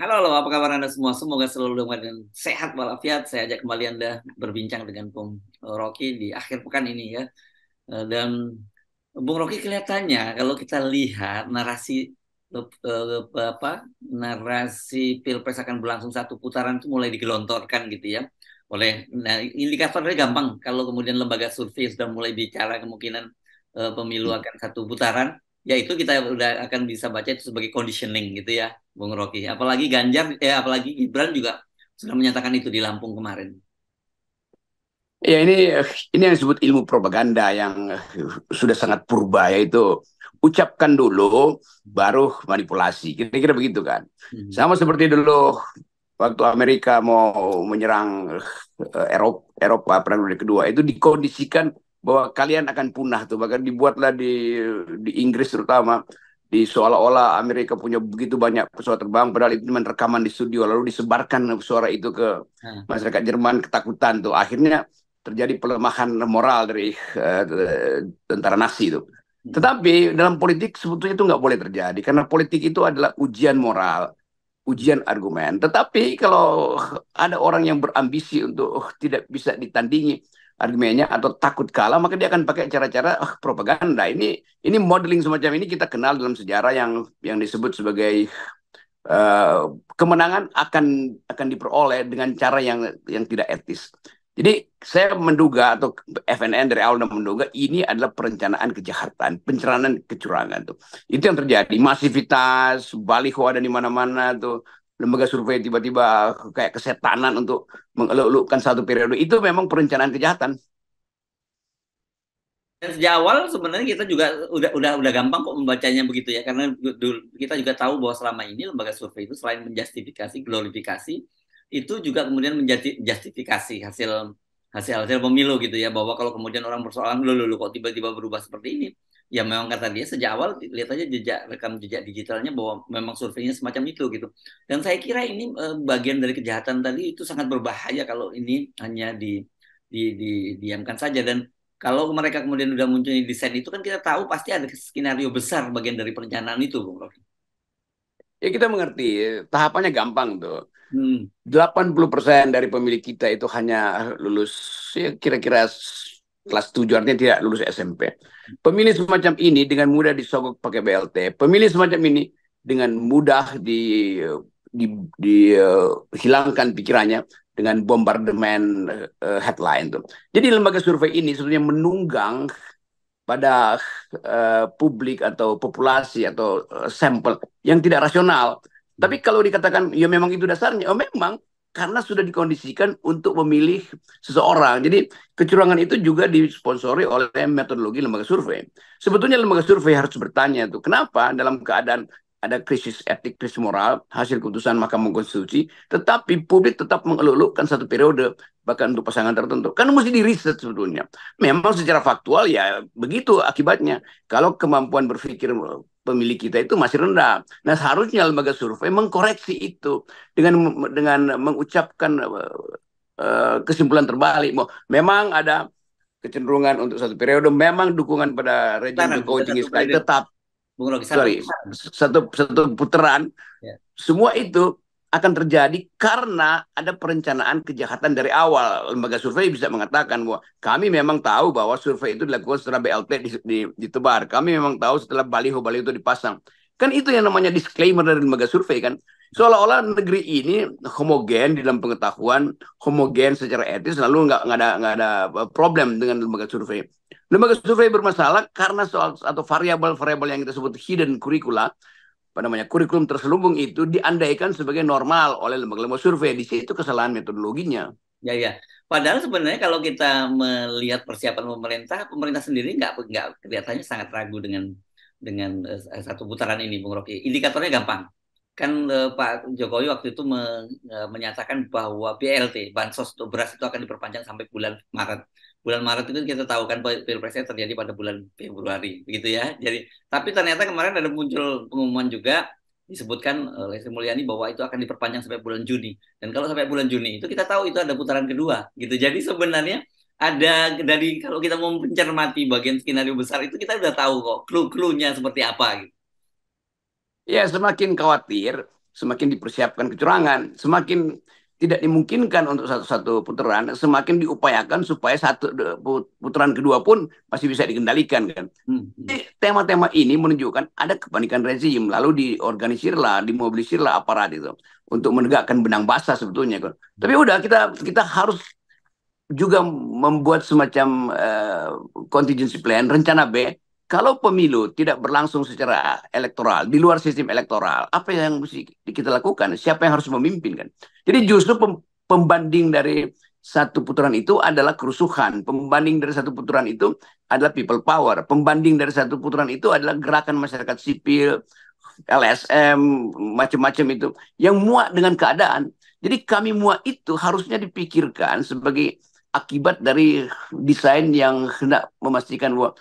Halo, halo, apa kabar Anda semua? Semoga selalu dalam keadaan sehat walafiat. Saya ajak kembali Anda berbincang dengan Bung Rocky di akhir pekan ini ya. Dan Bung Rocky kelihatannya kalau kita lihat apa narasi Pilpres akan berlangsung satu putaran itu mulai digelontorkan gitu ya. Nah, indikatornya gampang kalau kemudian lembaga survei sudah mulai bicara kemungkinan pemilu akan satu putaran, ya itu kita udah akan bisa baca itu sebagai conditioning gitu ya, Bung Rocky. Apalagi Gibran juga sudah menyatakan itu di Lampung kemarin. Ya ini yang disebut ilmu propaganda yang sudah sangat purba, yaitu ucapkan dulu baru manipulasi. Kira-kira begitu kan. Hmm. Sama seperti dulu waktu Amerika mau menyerang Eropa Perang Dunia Kedua, itu dikondisikan bahwa kalian akan punah tuh. Bahkan dibuatlah di Inggris terutama, di seolah-olah Amerika punya begitu banyak pesawat terbang, padahal itu cuma rekaman di studio, lalu disebarkan suara itu ke Nah, masyarakat Jerman, ketakutan tuh. Akhirnya terjadi pelemahan moral dari tentara Nazi itu. hmm. Tetapi dalam politik sebetulnya itu nggak boleh terjadi, karena politik itu adalah ujian moral, ujian argumen. Tetapi kalau ada orang yang berambisi untuk tidak bisa ditandingi argumennya atau takut kalah, maka dia akan pakai cara-cara propaganda. Ini modeling semacam ini kita kenal dalam sejarah yang disebut sebagai uh, kemenangan akan diperoleh dengan cara yang tidak etis. Jadi saya menduga, atau FNN dari awal menduga, ini adalah perencanaan kejahatan, pencerahan kecurangan tuh. Itu yang terjadi. Masivitas, baliho ada di mana-mana tuh. Lembaga survei tiba-tiba kayak kesetanan untuk mengeluk-elukkan satu periode. Itu memang perencanaan kejahatan. Dan sejak awal sebenarnya kita juga udah gampang kok membacanya begitu ya, karena kita juga tahu bahwa selama ini lembaga survei itu selain menjustifikasi, glorifikasi, itu juga kemudian menjadi justifikasi hasil hasil hasil pemilu gitu ya, bahwa kalau kemudian orang persoalan lu kok tiba-tiba berubah seperti ini, ya memang kata dia sejak awal lihat aja rekam jejak digitalnya bahwa memang surveinya semacam itu gitu. Dan saya kira ini bagian dari kejahatan tadi itu sangat berbahaya kalau ini hanya diamkan saja. Dan kalau mereka kemudian udah muncul di desain itu kan kita tahu pasti ada skenario besar bagian dari perencanaan itu, Bung Rocky. Ya kita mengerti, tahapannya gampang tuh. Hmm. 80% dari pemilih kita itu hanya lulus, ya kira-kira kelas 7, artinya tidak lulus SMP. Pemilih semacam ini dengan mudah disogok pakai BLT. Pemilih semacam ini dengan mudah dihilangkan pikirannya dengan bombardemen headline tuh. Jadi lembaga survei ini sebetulnya menunggang pada publik atau populasi atau sampel yang tidak rasional. Tapi kalau dikatakan ya memang itu dasarnya, oh memang karena sudah dikondisikan untuk memilih seseorang. Jadi kecurangan itu juga disponsori oleh metodologi lembaga survei. Sebetulnya lembaga survei harus bertanya tuh, kenapa dalam keadaan ada krisis etik, krisis moral, hasil keputusan Mahkamah Konstitusi, tetapi publik tetap mengeluk-elukkan satu periode, bahkan untuk pasangan tertentu. Kan mesti diriset sebetulnya. Memang secara faktual ya begitu akibatnya. Kalau kemampuan berpikir pemilih kita itu masih rendah. Nah, seharusnya lembaga survei mengkoreksi itu dengan mengucapkan kesimpulan terbalik. Memang ada kecenderungan untuk satu periode, memang dukungan pada rejim Putaran, Jokowi bukan tinggi satu sekali, periode, tetap Bung Rocky, satu sorry, putaran. satu putaran, Ya. semua itu akan terjadi karena ada perencanaan kejahatan dari awal. Lembaga survei bisa mengatakan bahwa kami memang tahu bahwa survei itu dilakukan setelah BLT ditebar. Kami memang tahu setelah baliho-baliho itu dipasang. Kan itu yang namanya disclaimer dari lembaga survei kan. Seolah-olah negeri ini homogen di dalam pengetahuan, homogen secara etis, lalu nggak ada problem dengan lembaga survei. Lembaga survei bermasalah karena soal atau variabel-variabel yang kita sebut hidden curricula, apa namanya, kurikulum terselubung itu diandaikan sebagai normal oleh lembaga-lembaga survei. Di situ kesalahan metodologinya. Ya, ya. Padahal sebenarnya kalau kita melihat persiapan pemerintah, pemerintah sendiri nggak kelihatannya sangat ragu dengan satu putaran ini, Bung Rocky. Indikatornya gampang. Kan Pak Jokowi waktu itu menyatakan bahwa BLT, bansos untuk beras itu akan diperpanjang sampai bulan Maret. Bulan Maret itu kita tahu kan pilpresnya terjadi pada bulan Februari, begitu ya. Jadi, tapi ternyata kemarin ada muncul pengumuman juga disebutkan oleh Sri Mulyani bahwa itu akan diperpanjang sampai bulan Juni. Dan kalau sampai bulan Juni itu kita tahu itu ada putaran kedua, gitu. Jadi sebenarnya ada dari kalau kita mau mencermati bagian skenario besar itu kita udah tahu kok clue-cluenya seperti apa gitu. Ya, semakin khawatir semakin dipersiapkan kecurangan, semakin tidak dimungkinkan untuk satu putaran, semakin diupayakan supaya putaran kedua pun masih bisa dikendalikan kan. Tema-tema ini menunjukkan ada kepanikan rezim, lalu dimobilisirlah aparat itu untuk menegakkan benang basah sebetulnya kan. Tapi udah kita harus juga membuat semacam contingency plan, rencana B. Kalau pemilu tidak berlangsung secara elektoral, di luar sistem elektoral, apa yang mesti kita lakukan? Siapa yang harus memimpin kan? Jadi justru pembanding dari satu putaran itu adalah kerusuhan. Pembanding dari satu putaran itu adalah people power. Pembanding dari satu putaran itu adalah gerakan masyarakat sipil, LSM, macam-macam itu. Yang muak dengan keadaan. Jadi kami muak itu harusnya dipikirkan sebagai akibat dari desain yang hendak memastikan bahwa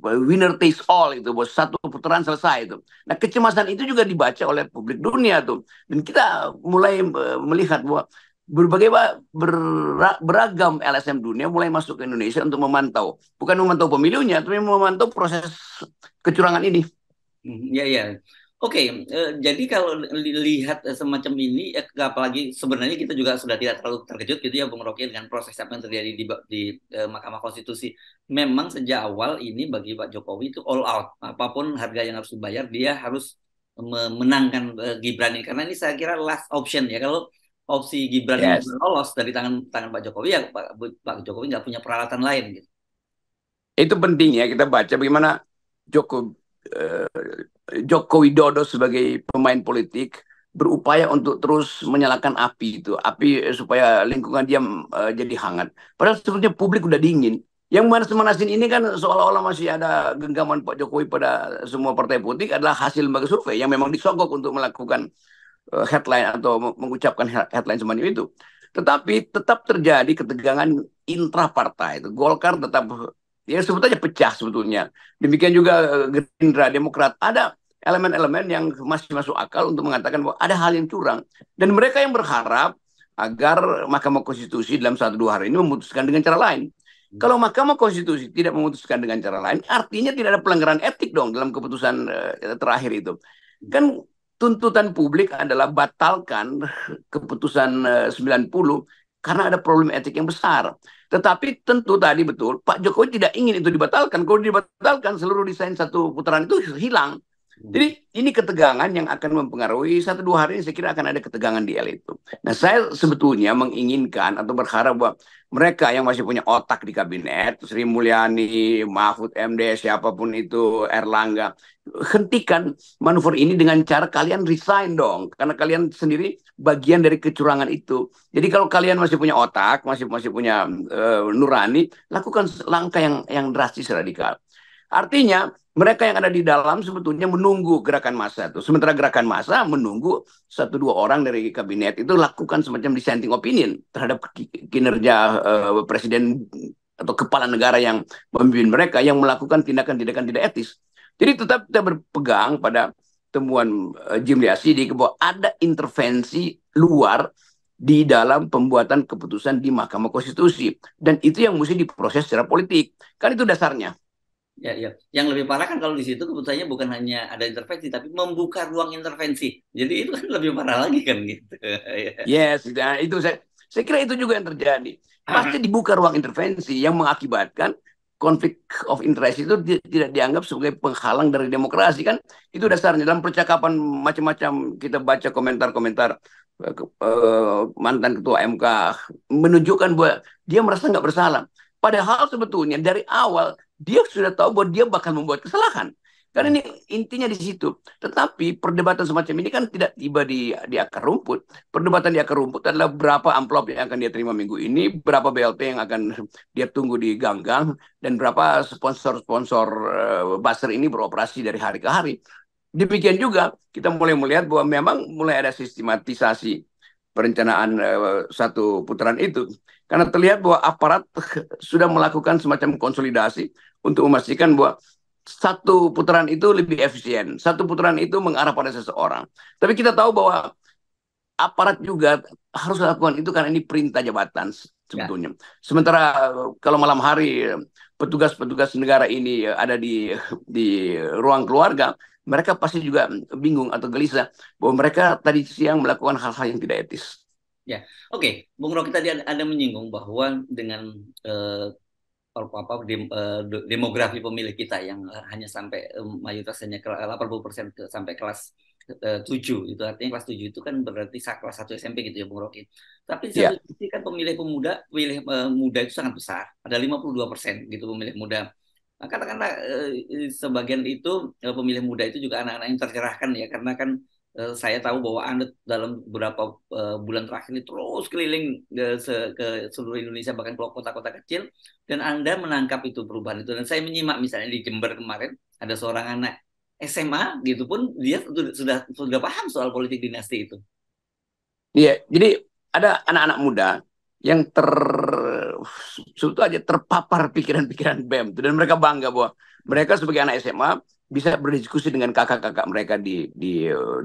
winner takes all itu, bos, satu putaran selesai itu. Nah, kecemasan itu juga dibaca oleh publik dunia tuh, dan kita mulai melihat bahwa beragam LSM dunia mulai masuk ke Indonesia untuk memantau, bukan memantau pemilunya, tapi memantau proses kecurangan ini. Ya, ya. Oke, jadi kalau lihat semacam ini, apalagi sebenarnya kita juga sudah tidak terlalu terkejut gitu ya, Bung Rocky, dengan proses apa yang terjadi di Mahkamah Konstitusi. Memang sejak awal ini bagi Pak Jokowi itu all out, apapun harga yang harus dibayar, dia harus memenangkan Gibran ini, karena ini saya kira last option ya. Kalau opsi Gibran ini lolos dari tangan Pak Jokowi, ya Pak Jokowi nggak punya peralatan lain gitu. Itu penting ya, kita baca bagaimana Joko Widodo sebagai pemain politik berupaya untuk terus menyalakan api supaya lingkungan dia jadi hangat. Padahal sebetulnya publik udah dingin. Yang manas-manasin ini kan seolah-olah masih ada genggaman Pak Jokowi pada semua partai politik adalah hasil lembaga survei yang memang disogok untuk melakukan headline atau mengucapkan headline semacam itu. Tetapi tetap terjadi ketegangan intrapartai. Golkar tetap ya sebetulnya pecah sebetulnya. Demikian juga Gerindra, Demokrat, ada elemen-elemen yang masih masuk akal untuk mengatakan bahwa ada hal yang curang. Dan mereka yang berharap agar Mahkamah Konstitusi dalam 1-2 hari ini memutuskan dengan cara lain. Kalau Mahkamah Konstitusi tidak memutuskan dengan cara lain, artinya tidak ada pelanggaran etik dong dalam keputusan terakhir itu. Kan tuntutan publik adalah batalkan keputusan 90 karena ada problem etik yang besar. Tetapi tentu tadi betul, Pak Jokowi tidak ingin itu dibatalkan. Kalau dibatalkan, seluruh desain satu putaran itu hilang. Jadi ini ketegangan yang akan mempengaruhi 1-2 hari ini, saya kira akan ada ketegangan di elit itu. Nah, saya sebetulnya menginginkan atau berharap bahwa mereka yang masih punya otak di kabinet, Sri Mulyani, Mahfud MD, siapapun itu, Erlangga, hentikan manuver ini dengan cara kalian resign dong, karena kalian sendiri bagian dari kecurangan itu. Jadi kalau kalian masih punya otak, masih punya nurani, lakukan langkah yang drastis radikal. Artinya mereka yang ada di dalam sebetulnya menunggu gerakan massa itu. Sementara gerakan massa menunggu 1-2 orang dari kabinet itu lakukan semacam dissenting opinion terhadap kinerja presiden atau kepala negara yang memimpin mereka yang melakukan tindakan-tindakan tidak etis. Jadi tetap kita berpegang pada temuan Jimli Asidi bahwa ada intervensi luar di dalam pembuatan keputusan di Mahkamah Konstitusi. Dan itu yang mesti diproses secara politik. Kan itu dasarnya. Ya, ya. Yang lebih parah kan kalau di situ keputusannya bukan hanya ada intervensi, tapi membuka ruang intervensi. Jadi itu kan lebih parah lagi kan gitu. Yes, nah, itu saya kira itu juga yang terjadi. Pasti dibuka ruang intervensi yang mengakibatkan konflik of interest itu tidak dianggap sebagai penghalang dari demokrasi kan. Itu dasarnya dalam percakapan macam-macam kita baca komentar-komentar mantan ketua MK menunjukkan bahwa dia merasa nggak bersalah. Padahal sebetulnya dari awal dia sudah tahu bahwa dia bakal membuat kesalahan. Karena ini intinya di situ. Tetapi perdebatan semacam ini kan tidak tiba di akar rumput. Perdebatan di akar rumput adalah berapa amplop yang akan dia terima minggu ini, berapa BLT yang akan dia tunggu di ganggang, dan berapa sponsor-sponsor buzzer ini beroperasi dari hari ke hari. Demikian juga kita mulai melihat bahwa memang mulai ada sistematisasi perencanaan satu putaran itu. Karena terlihat bahwa aparat sudah melakukan semacam konsolidasi untuk memastikan bahwa satu putaran itu lebih efisien. Satu putaran itu mengarah pada seseorang. Tapi kita tahu bahwa aparat juga harus lakukan itu karena ini perintah jabatan sebetulnya. Sementara kalau malam hari petugas-petugas negara ini ada di ruang keluarga, mereka pasti juga bingung atau gelisah bahwa mereka tadi siang melakukan hal-hal yang tidak etis. Ya, oke. Bung Rocky tadi ada menyinggung bahwa dengan demografi pemilih kita yang hanya sampai mayoritas hanya ke 80% sampai kelas 7, itu artinya kelas 7 itu kan berarti kelas 1 SMP gitu ya Bung Rocky. Tapi di satu Ya, sisi kan pemilih muda itu sangat besar. Ada 52% gitu pemilih muda. Nah, katakanlah sebagian itu pemilih muda itu juga anak-anak yang tercerahkan ya, karena kan saya tahu bahwa Anda dalam beberapa bulan terakhir ini terus keliling ke seluruh Indonesia, bahkan ke kota-kota kecil, dan Anda menangkap itu perubahan itu. Dan saya menyimak misalnya di Jember kemarin ada seorang anak SMA gitu pun dia sudah paham soal politik dinasti itu. iya. Jadi ada anak-anak muda yang sebetulnya aja terpapar pikiran-pikiran BEM itu, dan mereka bangga bahwa mereka sebagai anak SMA bisa berdiskusi dengan kakak-kakak mereka di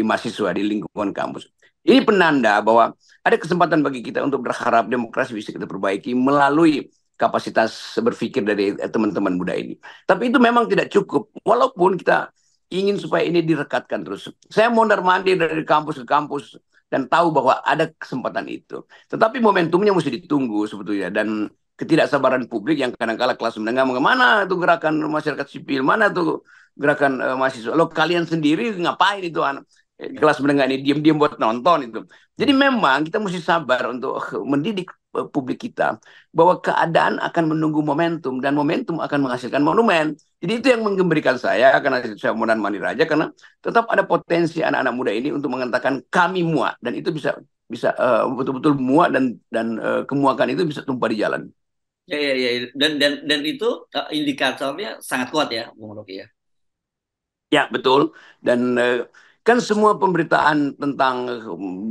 mahasiswa di lingkungan kampus. Ini penanda bahwa ada kesempatan bagi kita untuk berharap demokrasi bisa kita perbaiki melalui kapasitas berpikir dari teman-teman muda ini. Tapi itu memang tidak cukup. Walaupun kita ingin supaya ini direkatkan terus. Saya mondar-mandir dari kampus ke kampus dan tahu bahwa ada kesempatan itu. Tetapi momentumnya mesti ditunggu sebetulnya, dan ketidaksabaran publik yang kadang-kala kelas menengah mana tuh gerakan masyarakat sipil, mana tuh gerakan mahasiswa. Lo kalian sendiri ngapain itu anak kelas menengah ini diam-diam buat nonton itu. Jadi memang kita mesti sabar untuk mendidik publik kita bahwa keadaan akan menunggu momentum dan momentum akan menghasilkan monumen. Jadi itu yang menggembirikan saya karena saya mondar mandir aja, karena tetap ada potensi anak-anak muda ini untuk mengatakan kami muak, dan itu bisa bisa betul-betul muak, dan kemuakan itu bisa tumpah di jalan. Ya, ya, ya. Dan itu indikatornya sangat kuat ya, Bung Rocky ya. Ya, betul. Dan kan semua pemberitaan tentang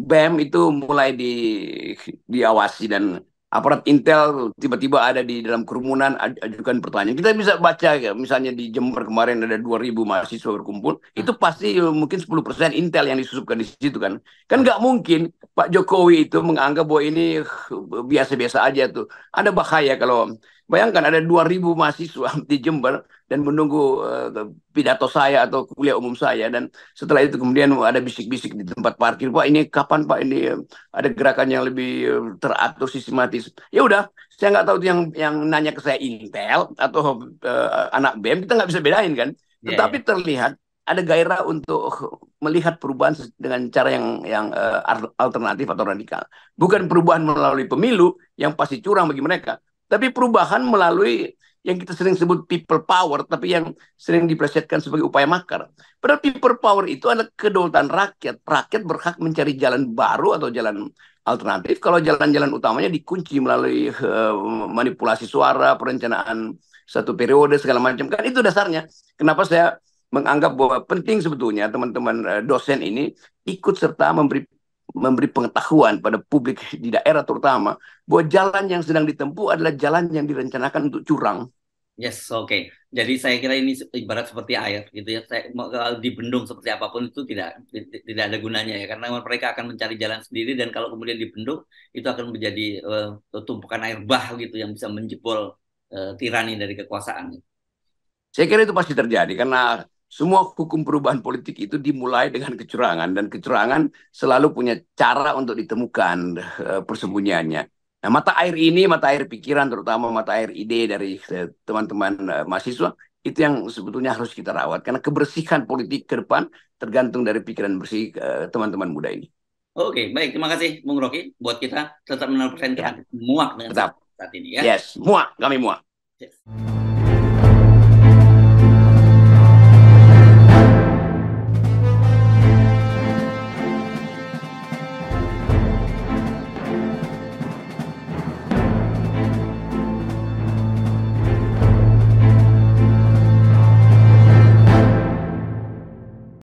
BEM itu mulai diawasi, dan aparat Intel tiba-tiba ada di dalam kerumunan ajukan pertanyaan. Kita bisa baca ya, misalnya di Jember kemarin ada 2.000 mahasiswa berkumpul, Nah, itu pasti mungkin 10% Intel yang disusupkan di situ kan. Kan nggak mungkin Pak Jokowi itu menganggap bahwa ini biasa-biasa aja tuh. Ada bahaya kalau bayangkan ada 2.000 mahasiswa di Jember dan menunggu pidato saya atau kuliah umum saya, dan setelah itu kemudian ada bisik-bisik di tempat parkir, Pak ini kapan Pak ini ada gerakan yang lebih teratur sistematis. Ya udah, saya nggak tahu itu yang nanya ke saya Intel atau anak BEM, kita nggak bisa bedain kan. ya, Tetapi ya. terlihat ada gairah untuk melihat perubahan dengan cara yang alternatif atau radikal. Bukan perubahan melalui pemilu yang pasti curang bagi mereka, tapi perubahan melalui yang kita sering sebut people power, tapi yang sering diplesetkan sebagai upaya makar. Padahal people power itu adalah kedaulatan rakyat. Rakyat berhak mencari jalan baru atau jalan alternatif kalau jalan-jalan utamanya dikunci melalui manipulasi suara, perencanaan satu periode, segala macam. Kan itu dasarnya. Kenapa saya menganggap bahwa penting sebetulnya teman-teman dosen ini ikut serta memberi pengetahuan pada publik di daerah terutama bahwa jalan yang sedang ditempuh adalah jalan yang direncanakan untuk curang. Yes, oke. Jadi saya kira ini ibarat seperti air gitu ya. Kalau dibendung seperti apapun itu tidak ada gunanya ya, karena mereka akan mencari jalan sendiri, dan kalau kemudian dibendung itu akan menjadi tumpukan air bah gitu yang bisa menjebol tirani dari kekuasaan. Saya kira itu pasti terjadi karena semua hukum perubahan politik itu dimulai dengan kecurangan, dan kecurangan selalu punya cara untuk ditemukan persembunyiannya. Nah, mata air ini, mata air pikiran, terutama mata air ide dari teman-teman mahasiswa, itu yang sebetulnya harus kita rawat. Karena kebersihan politik ke depan tergantung dari pikiran bersih teman-teman muda ini. Oke, baik. Terima kasih, Bung Rocky. Buat kita tetap menaruh Ya, muak dengan tetap. saat ini ya. Yes, muak, kami muak. Yes.